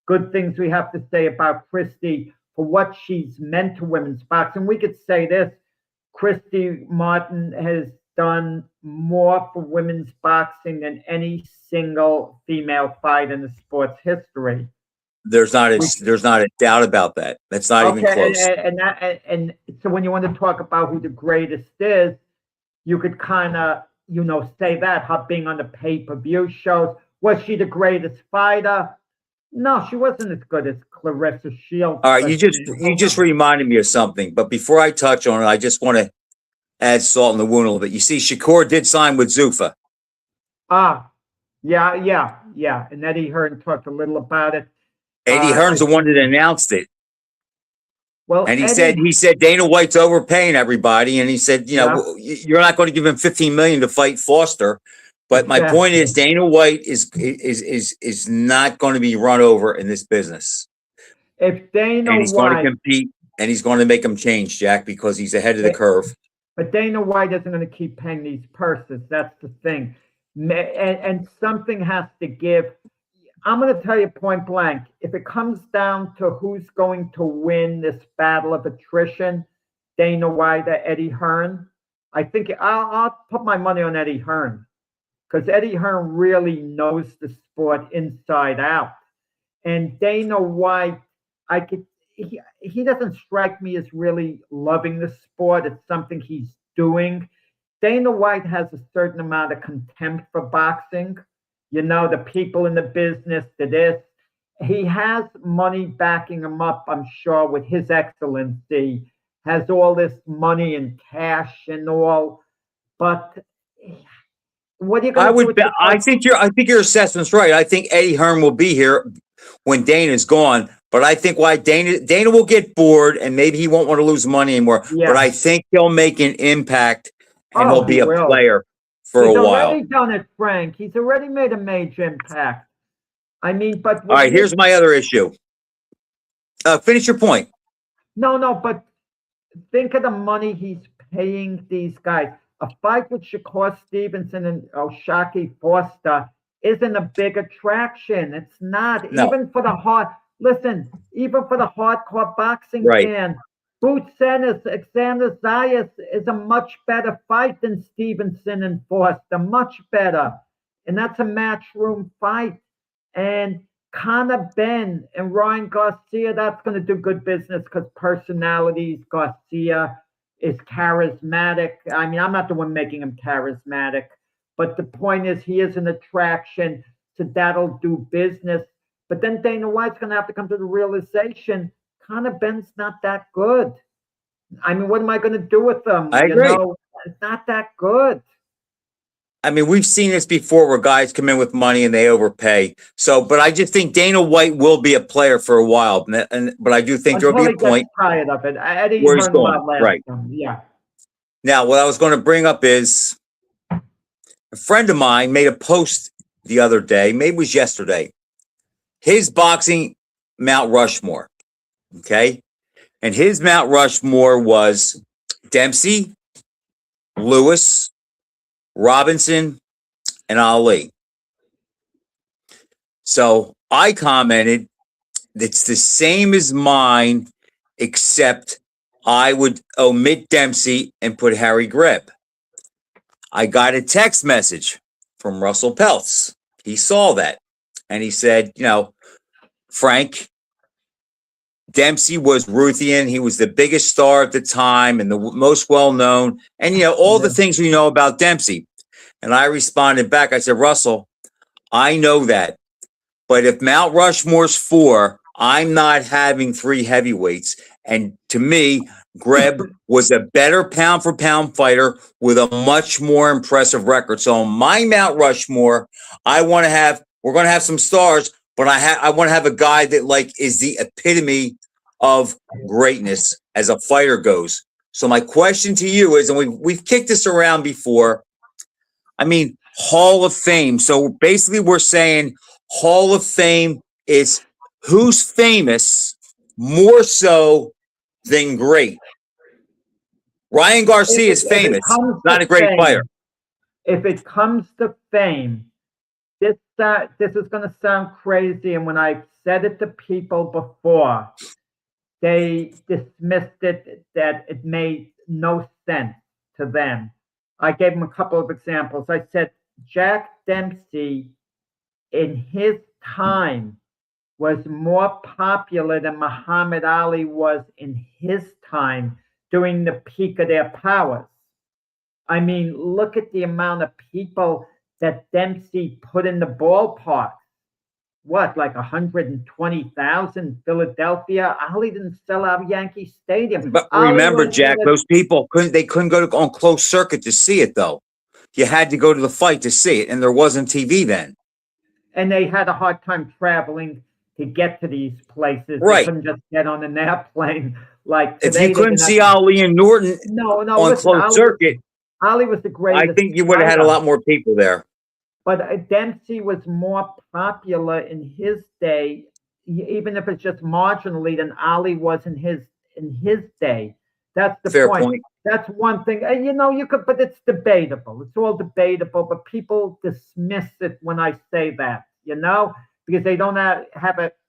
good things we have to say about Christy for what she's meant to women's boxing. We could say this. Christy Martin has done more for women's boxing than any single female fight in the sport's history. There's not a doubt about that. That's not even close. And so when you want to talk about who the greatest is, you could kind of, say that, her being on the pay-per-view shows. Was she the greatest fighter? No, she wasn't as good as Clarissa Shields. All right, you just reminded me of something. But before I touch on it, I just want to add salt in the wound a little bit. You see, Shakur did sign with Zuffa. Yeah. And Eddie Hearn talked a little about it. Eddie Hearn's the one that announced it. Well, and he said Dana White's overpaying everybody, and he said, you're not going to give him $15 million to fight Foster. But my point is, Dana White is not going to be run over in this business. If Dana and he's going to compete, and he's going to make him change, Jack, because he's ahead of the curve. But Dana White isn't going to keep paying these purses. That's the thing. And something has to give. I'm going to tell you point blank. If it comes down to who's going to win this battle of attrition, Dana White or Eddie Hearn, I think I'll put my money on Eddie Hearn, because Eddie Hearn really knows the sport inside out. And Dana White, he doesn't strike me as really loving the sport. It's something he's doing. Dana White has a certain amount of contempt for boxing. The people in the business, to this. He has money backing him up, I'm sure, with His Excellency, has all this money and cash and all. But what are you going to do? I think your assessment's right. I think Eddie Hearn will be here when Dana's gone. But I think why Dana will get bored and maybe he won't want to lose money anymore. Yeah. But I think he'll make an impact and he'll be a player for a while. He's already done it, Frank. He's already made a major impact. But all right, here's my other issue. Finish your point. No, but think of the money he's paying these guys. A fight with Shakur Stevenson and O'Shaquie Foster isn't a big attraction. It's not. No. Even for the hardcore boxing fan, Boots Alexander Zayas is a much better fight than Stevenson and Foster, much better. And that's a matchroom fight. And Conor Ben and Ryan Garcia, that's going to do good business because personalities. Garcia is charismatic. I mean, I'm not the one making him charismatic, but the point is he is an attraction, so that'll do business. But then Dana White's going to have to come to the realization Conor Ben's not that good. I mean, what am I going to do with them? I agree. It's not that good. I mean, we've seen this before where guys come in with money and they overpay. So, but I just think Dana White will be a player for a while. But I do think there'll be a point tired of it. Eddie where he's going. Right. Yeah. Now, what I was going to bring up is a friend of mine made a post the other day, maybe it was yesterday, his boxing Mount Rushmore. Okay. And his Mount Rushmore was Dempsey, Lewis, Robinson, and Ali. So I commented, it's the same as mine, except I would omit Dempsey and put Harry Greb. I got a text message from Russell Peltz. He saw that. And he said, Frank, Dempsey was Ruthian. He was the biggest star at the time and the most well-known. And, all the things we know about Dempsey. And I responded back. I said, Russell, I know that. But if Mount Rushmore's 4, I'm not having 3 heavyweights. And to me, Greb was a better pound-for-pound fighter with a much more impressive record. So on my Mount Rushmore, we're going to have some stars, but I want to have a guy that is the epitome of greatness as a fighter goes. So my question to you is, and we've kicked this around before, I mean, Hall of Fame. So basically we're saying Hall of Fame is who's famous more so than great. Ryan Garcia is famous, not a great fighter. If it comes to fame, this is going to sound crazy, and when I've said it to people before, they dismissed it, that it made no sense to them. I gave them a couple of examples. I said Jack Dempsey in his time was more popular than Muhammad Ali was in his time during the peak of their powers. I mean, look at the amount of people that Dempsey put in the ballpark. What, like 120,000 Philadelphia? Ali didn't sell out Yankee Stadium. But remember, Jack, those people couldn't go on closed circuit to see it, though. You had to go to the fight to see it, and there wasn't TV then. And they had a hard time traveling to get to these places. Right. They couldn't just get on an airplane like today. If you couldn't see Ali and Norton on closed circuit, Ali was the greatest. I think you would have had a lot more people there. But Dempsey was more popular in his day, even if it's just marginally, than Ali was in his day. That's the Fair point. That's one thing. You could, but it's debatable. It's all debatable. But people dismiss it when I say that, because they don't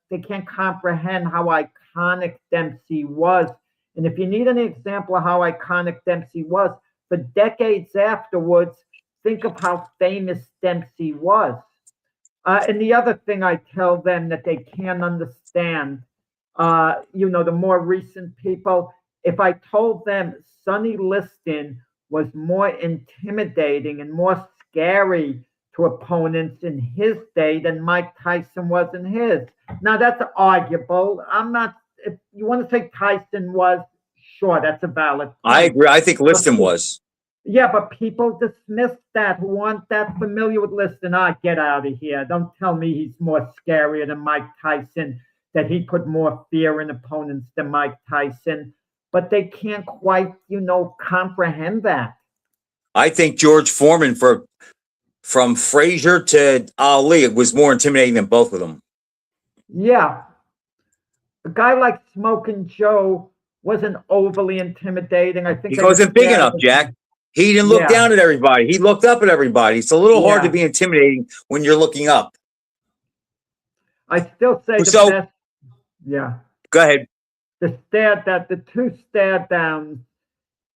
they can't comprehend how iconic Dempsey was. And if you need an example of how iconic Dempsey was, for decades afterwards, think of how famous Dempsey was. And the other thing I tell them that they can't understand, the more recent people, if I told them Sonny Liston was more intimidating and more scary to opponents in his day than Mike Tyson was in his. Now, that's arguable. If you want to say Tyson was, sure, that's a valid point. I agree. I think Liston was. Yeah, but people dismiss that, who aren't that familiar with Liston. Get out of here. Don't tell me he's more scarier than Mike Tyson, that he put more fear in opponents than Mike Tyson. But they can't quite, comprehend that. I think George Foreman, from Frazier to Ali, it was more intimidating than both of them. Yeah. A guy like Smoking Joe wasn't overly intimidating. I think he wasn't big enough, Jack. He didn't look down at everybody. He looked up at everybody. It's a little hard to be intimidating when you're looking up. I still say the best. Yeah. Go ahead. The two stare downs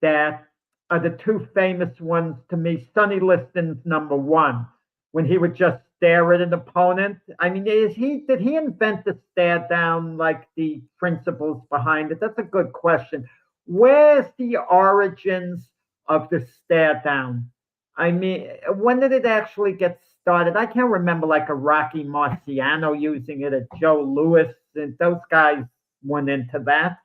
that are the two famous ones to me. Sonny Liston's number one, when he would just stare at an opponent? I mean, did he invent the stare down, like the principles behind it? That's a good question. Where's the origins of the stare down? I mean, when did it actually get started? I can't remember like a Rocky Marciano using it, a Joe Louis, and those guys went into that.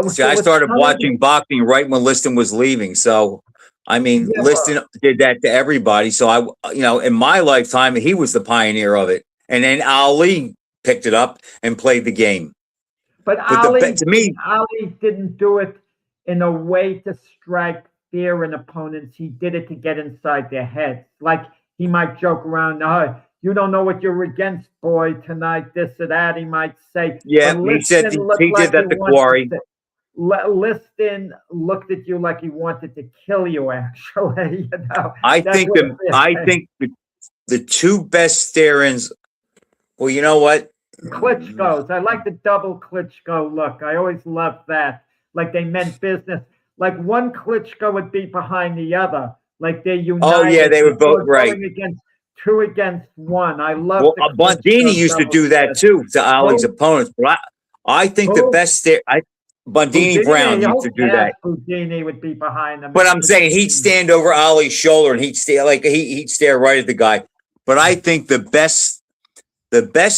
See, I started watching boxing right when Liston was leaving. So, I mean, Yeah, Liston did that to everybody. So in my lifetime, he was the pioneer of it. And then Ali picked it up and played the game. but To me, Ali didn't do it in a way to strike fear in opponents. He did it to get inside their heads. Like he might joke around, "Oh, you don't know what you're against, boy, tonight, this or that," he might say. yeah, But he said Liston looked he like did that to Quarry. Liston looked at you like he wanted to kill you, actually. You know, I that's think what it think the two best stare-ins. Well, you know what? Klitschko's. I like the double Klitschko look. I always loved that. Like they meant business. Like one Klitschko would be behind the other. Like they're united. Oh yeah, they were both right. Going against two against one. I love. Well, the Bundini used to do that too to Ali's opponents. But I think the best stare. Bundini Brown used to do that. Bundini would be behind them. But I'm saying he'd stand over Ali's shoulder and he'd stare he'd stare right at the guy. But I think the best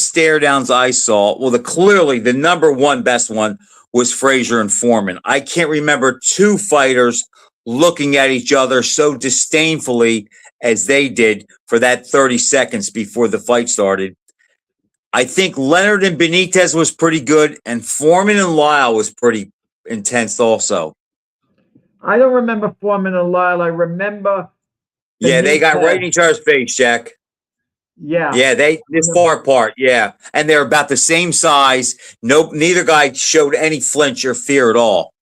stare downs I saw, well, clearly the number one best one was Frazier and Foreman. I can't remember two fighters looking at each other so disdainfully as they did for that 30 seconds before the fight started. I think Leonard and Benitez was pretty good, and Foreman and Lyle was pretty intense also. I don't remember Foreman and Lyle. I remember. Yeah, they got right in each other's face, Jack. Yeah. Yeah, they're far apart. Yeah. And they're about the same size. Neither guy showed any flinch or fear at all.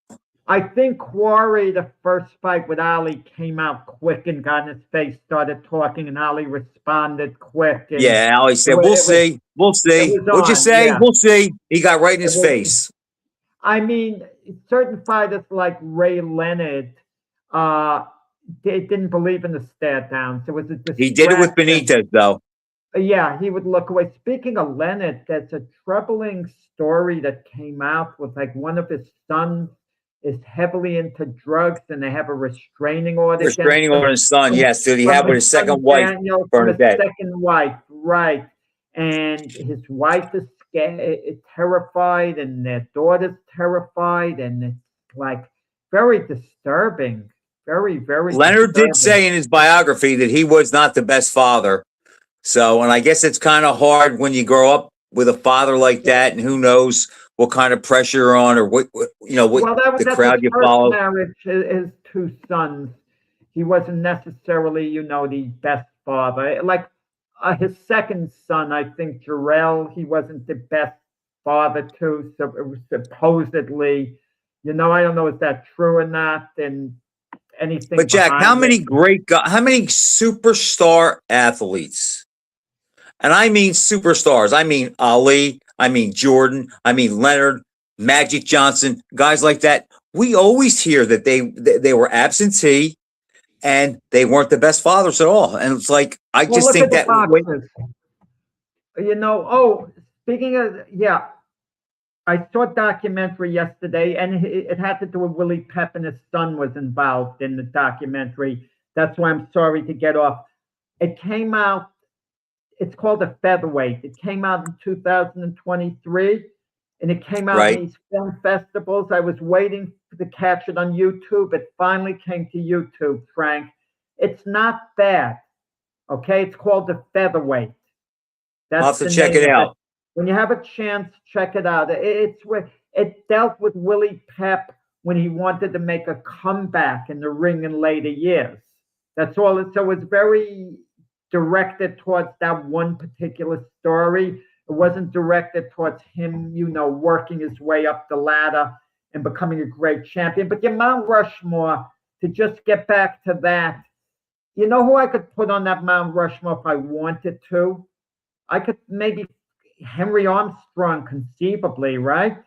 I think Quarry, the first fight with Ali, came out quick and got in his face, started talking, and Ali responded quick. And yeah, Ali said, we'll see. We'll see. What'd you say? Yeah. We'll see. He got right in his face. I mean, certain fighters like Ray Leonard, they didn't believe in the stare downs. He did it with Benitez, though. Yeah, he would look away. Speaking of Leonard, there's a troubling story that came out with like one of his sons is heavily into drugs and they have a restraining order. Restraining order on his son, yes. Did he have with his second wife? Daniel, from his second wife, right. And his wife is scared, terrified, and their daughter's terrified, and it's like very disturbing. Very, very Leonard disturbing. did say in his biography that he was not the best father. So, and I guess it's kind of hard when you grow up with a father like that, and who knows what kind of pressure you're on, or what the crowd you follow. Marriage, his two sons, he wasn't necessarily, the best father. Like his second son, I think Jarrell, he wasn't the best father too. So it was supposedly, I don't know if that's true or not, and anything. But Jack, how many superstar athletes? And I mean superstars. I mean Ali. I mean Jordan. I mean Leonard, Magic Johnson, guys like that. We always hear that they were absentee and they weren't the best fathers at all. And it's like I just think that. Speaking of I saw a documentary yesterday, and it had to do with Willie Pep, and his son was involved in the documentary. That's why I'm sorry to get off. It came out. It's called The Featherweight. It came out in 2023, and it came out in these film festivals. I was waiting to catch it on YouTube. It finally came to YouTube, Frank. It's not bad, okay? It's called The Featherweight. I'll have to check it out. When you have a chance, check it out. It dealt with Willie Pep when he wanted to make a comeback in the ring in later years. That's all. So it's very directed towards that one particular story. It wasn't directed towards him, working his way up the ladder and becoming a great champion. But your Mount Rushmore, to just get back to that, you know who I could put on that Mount Rushmore if I wanted to? I could maybe Henry Armstrong, conceivably, right?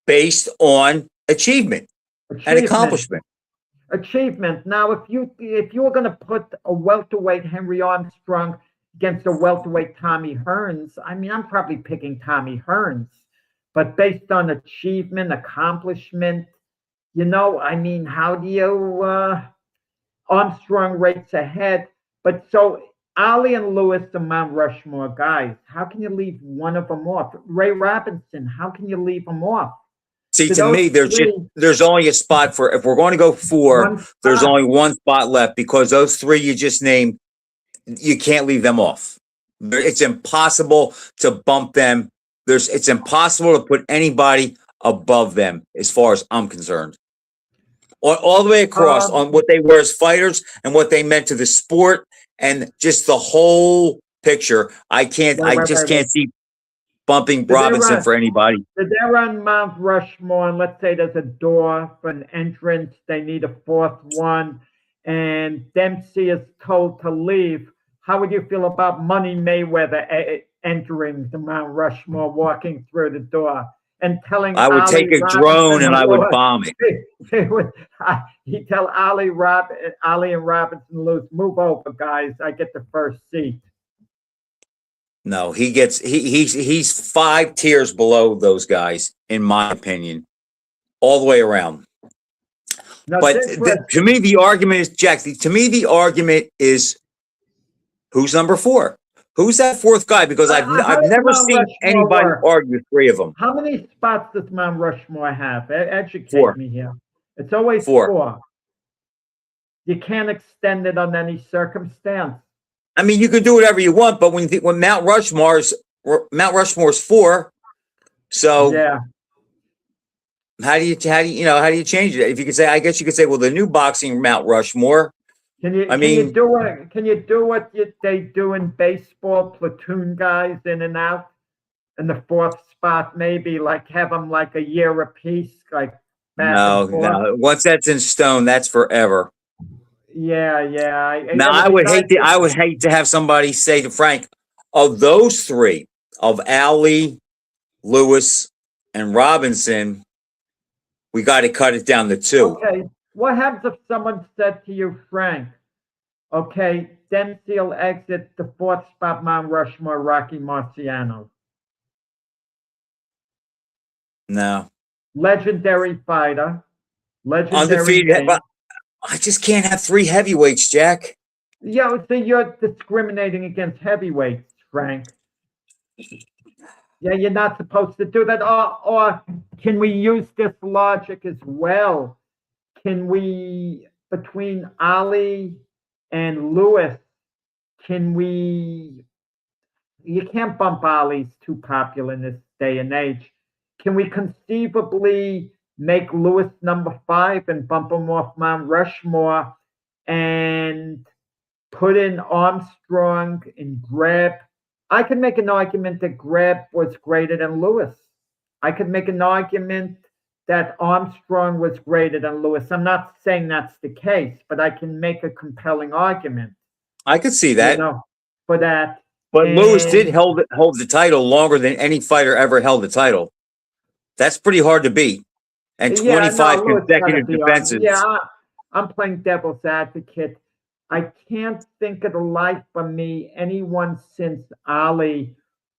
Based on achievement and accomplishment. Achievement. Now, if you were going to put a welterweight Henry Armstrong against a welterweight Tommy Hearns, I mean, I'm probably picking Tommy Hearns, but based on achievement, accomplishment, I mean, how do you Armstrong rates ahead, but so Ali and Lewis, the Mount Rushmore guys. How can you leave one of them off? Ray Robinson. How can you leave him off? See, To to me, those three, there's only a spot for, if we're going to go four, there's only one spot left, because those three you just named, you can't leave them off. It's impossible to bump them. It's impossible to put anybody above them, as far as I'm concerned. All the way across on what they were as fighters and what they meant to the sport and just the whole picture. I just can't see bumping Robinson for anybody. So they're on Mount Rushmore, and let's say there's a door for an entrance. They need a fourth one, and Dempsey is told to leave. How would you feel about Money Mayweather entering the Mount Rushmore, walking through the door? And telling I would take a drone and I would bomb it. He'd tell Ali and Robinson Lewis, move over, guys. I get the first seat. No, he's 5 tiers below those guys, in my opinion, all the way around. Now, but to me, the argument is, Jack, to me, the argument is who's number 4? Who's that fourth guy? Because I've never seen anybody argue 3 of them. How many spots does Mount Rushmore have? Educate 4. me here. It's always 4. 4. You can't extend it on any circumstance. I mean, you can do whatever you want, but when Mount Rushmore's 4, so yeah. How do you change it? If you could say, I guess you could say, well, the new boxing Mount Rushmore. Can you do what they do in baseball? Platoon guys in and out, and the 4th spot maybe like have them like a year apiece, like no. Once that's in stone, that's forever. Yeah. Now I would hate to have somebody say to Frank, of those 3, of Ali, Lewis, and Robinson, we got to cut it down to 2. Okay. What happens if someone said to you, Frank, okay, Dempsey will exit the 4th spot, Mount Rushmore, Rocky Marciano? No. Legendary fighter. Undefeated. But I just can't have 3 heavyweights, Jack. Yeah, so you're discriminating against heavyweights, Frank. Yeah, you're not supposed to do that. Or can we use this logic as well? Can we, between Ali and Lewis, you can't bump Ali's too popular in this day and age. Can we conceivably make Lewis number 5 and bump him off Mount Rushmore and put in Armstrong and Greb? I could make an argument that Greb was greater than Lewis. I could make an argument that Armstrong was greater than Lewis. I'm not saying that's the case, but I can make a compelling argument. I could see that. For that. But Lewis did hold the title longer than any fighter ever held the title. That's pretty hard to beat. And 25 consecutive defenses. Yeah, I'm playing devil's advocate. I can't think of the life of me anyone since Ali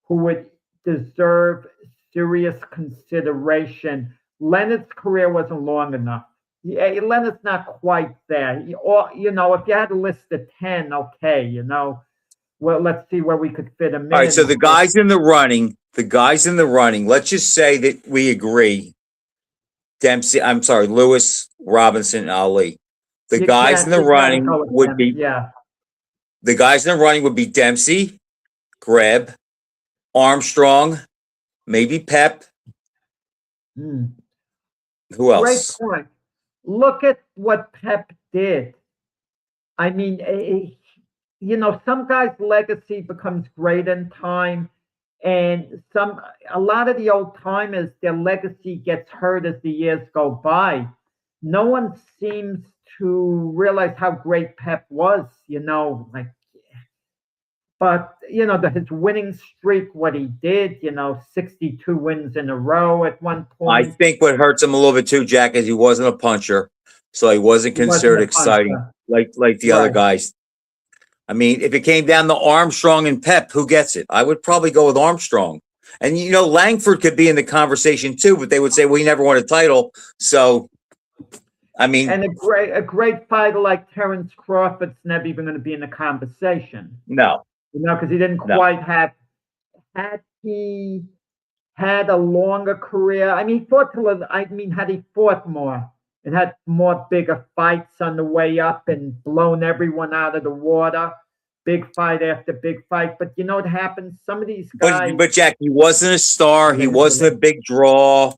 who would deserve serious consideration. Leonard's career wasn't long enough. Yeah, Leonard's not quite there. Or, if you had a list of 10, okay, well, let's see where we could fit him in. All right, so the guys in the running, let's just say that we agree. Lewis, Robinson, and Ali. The guys in the running would be Dempsey, Greb, Armstrong, maybe Pep. Who else? Great point. Look at what Pep did. I mean, some guys' legacy becomes great in time, and a lot of the old timers, their legacy gets hurt as the years go by. No one seems to realize how great Pep was, but his winning streak, what he did, 62 wins in a row at one point. I think what hurts him a little bit too, Jack, is he wasn't a puncher. so he wasn't He wasn't considered a exciting puncher. like the other Right. guys. I mean, if it came down to Armstrong and Pep, who gets it? I would probably go with Armstrong. And Langford could be in the conversation too, but they would say, well, he never won a title. So, I mean, And a great fighter like Terence Crawford's never even going to be in the conversation. no. Because he didn't No. quite have. Had he had a longer career, I mean, had he fought more and had more bigger fights on the way up and blown everyone out of the water, big fight after big fight. But you know what happens? Some of these guys. But Jack, he wasn't a star. He wasn't a big draw.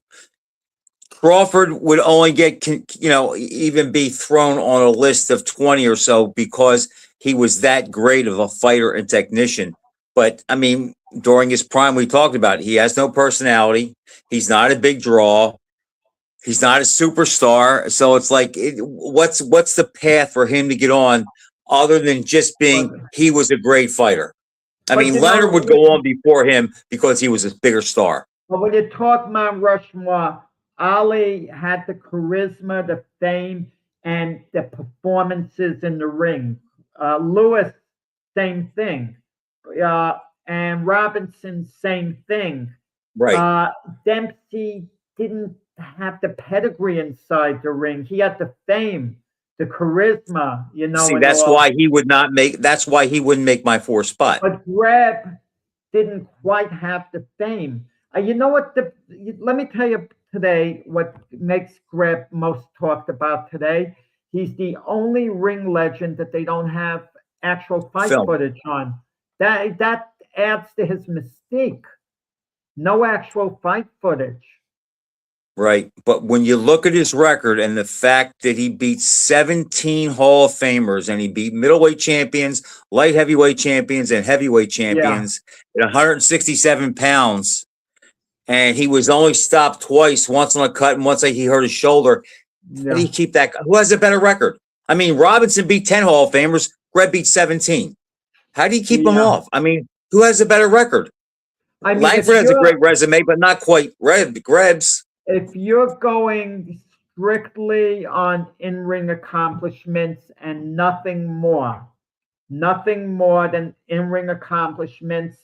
Crawford would only get, even be thrown on a list of 20 or so because he was that great of a fighter and technician. But I mean, during his prime, we talked about it. He has no personality. He's not a big draw. He's not a superstar. So it's like, what's the path for him to get on other than just being, he was a great fighter? I mean, Leonard would go on before him because he was a bigger star. But when you talk Mount Rushmore, Ali had the charisma, the fame, and the performances in the ring. Lewis, same thing. And Robinson, same thing. Right. Dempsey didn't have the pedigree inside the ring. He had the fame, the charisma, See, that's why he wouldn't make my 4th spot. But Greb didn't quite have the fame. You know what? Let me tell you today what makes Greb most talked about today. He's the only ring legend that they don't have actual fight footage on. That adds to his mystique. No actual fight footage. Right. But when you look at his record and the fact that he beat 17 Hall of Famers and he beat middleweight champions, light heavyweight champions, and heavyweight champions at 167 pounds, and he was only stopped twice, once on a cut and once he hurt his shoulder. How do you keep that? Who has a better record? I mean, Robinson beat 10 Hall of Famers. Greb beat 17. How do you keep him off? I mean, who has a better record? Langford has a great resume, but not quite Greb's. If you're going strictly on in-ring accomplishments and nothing more than in-ring accomplishments,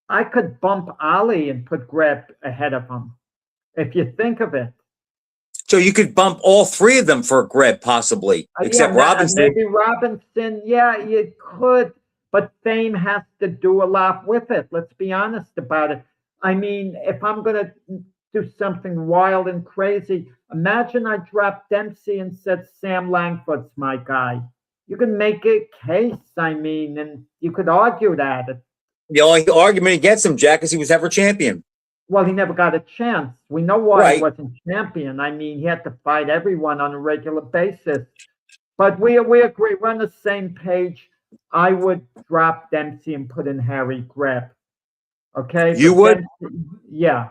I could bump Ali and put Greb ahead of him, if you think of it. So you could bump all 3 of them for Greb, possibly, except Robinson. Maybe Robinson, you could, but fame has to do a lot with it. Let's be honest about it. I mean, if I'm going to do something wild and crazy, imagine I dropped Dempsey and said Sam Langford's my guy. You can make a case, and you could argue that. The only argument against him, Jack, is he was never champion. Well, he never got a chance. We know why he wasn't champion. I mean, he had to fight everyone on a regular basis. But we agree. We're on the same page. I would drop Dempsey and put in Harry Greb. Okay? You would? Yeah.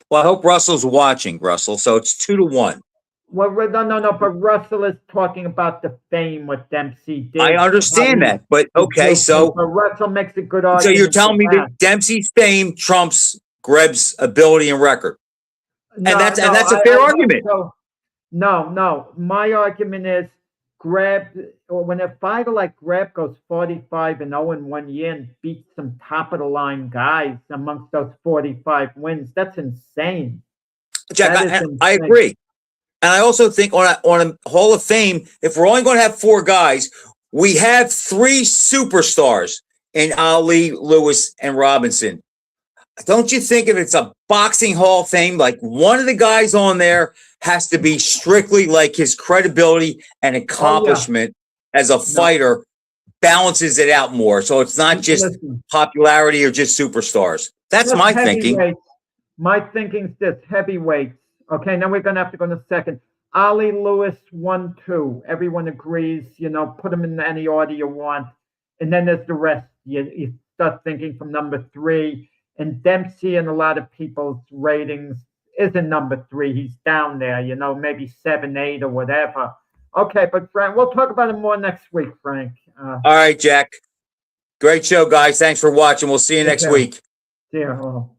Well, I hope Russell's watching, Russell. So it's 2-1. Well, no. But Russell is talking about the fame what Dempsey did. I understand that, but okay. So Russell makes a good argument. So you're telling me that Dempsey's fame trumps Greb's ability and record, and that's a fair argument. No. My argument is Greb. When a fighter like Greb goes 45-0 in 1 year and beats some top of the line guys amongst those 45 wins, that's insane. Jack, I agree. And I also think on a Hall of Fame, if we're only going to have 4 guys, we have 3 superstars in Ali, Lewis, and Robinson. Don't you think if it's a boxing Hall of Fame, like one of the guys on there has to be strictly like his credibility and accomplishment as a fighter balances it out more. So it's not just popularity or just superstars. That's my thinking. My thinking's this: heavyweights. Okay, now we're going to have to go in a second. Ali, Lewis, 1-2. Everyone agrees, put them in any order you want. And then there's the rest. You start thinking from number 3. And Dempsey in a lot of people's ratings isn't number 3. He's down there, maybe 7, 8 or whatever. Okay, but Frank, we'll talk about it more next week, Frank. All right, Jack. Great show, guys. Thanks for watching. We'll see you next week. See you.